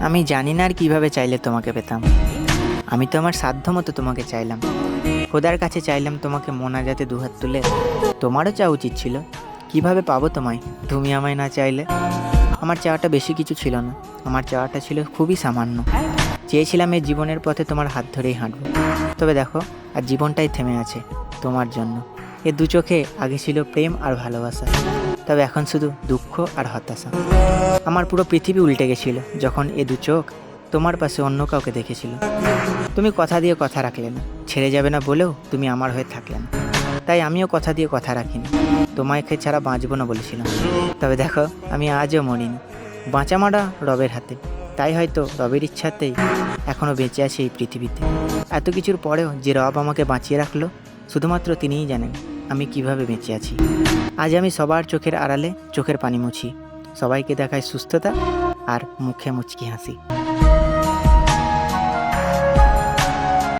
আমি জানি না আর কিভাবে চাইলে তোমাকে পেতাম। আমি তো আমার সাধ্য মতো তোমাকে চাইলাম, খোদার কাছে চাইলাম তোমাকে মোনাজাতে দুহাত তুলে। তোমারও চাওয়া উচিত ছিল। কিভাবে পাবো তোমায় তুমি আমায় না চাইলে? আমার চাওয়াটা বেশি কিছু ছিল না, আমার চাওয়াটা ছিল খুবই সামান্য। চেয়েছিলাম এই জীবনের পথে তোমার হাত ধরেই হাঁটবো। তবে দেখো, আর জীবনটাই থেমে আছে তোমার জন্য। এ দু চোখে আগে ছিল প্রেম আর ভালোবাসা, তবে এখন শুধু দুঃখ আর হতাশা। আমার পুরো পৃথিবী উল্টে গেছিল যখন এ দু চোখ তোমার পাশে অন্য কাউকে দেখেছিল। তুমি কথা দিয়ে কথা রাখলে না, ছেড়ে যাবে না বলেও তুমি আমার হয়ে থাকলে না। তাই আমিও কথা দিয়ে কথা রাখিনি, তোমাকে ছাড়া বাঁচবো না বলেছিলাম। তবে দেখো, আমি আজও মরিনি। বাঁচা মারা রবের হাতে, তাই হয়তো রবের ইচ্ছাতেই এখনও বেঁচে আছি এই পৃথিবীতে। এত কিছুর পরেও যে রব আমাকে বাঁচিয়ে রাখলো, শুধুমাত্র তিনিই জানেন আমি কিভাবে বেঁচে আছি। আজ আমি সবার চোখের আড়ালে চোখের পানি মুছি, সবাইকে দেখায় সুস্থতা আর মুখে মুচকি হাসি।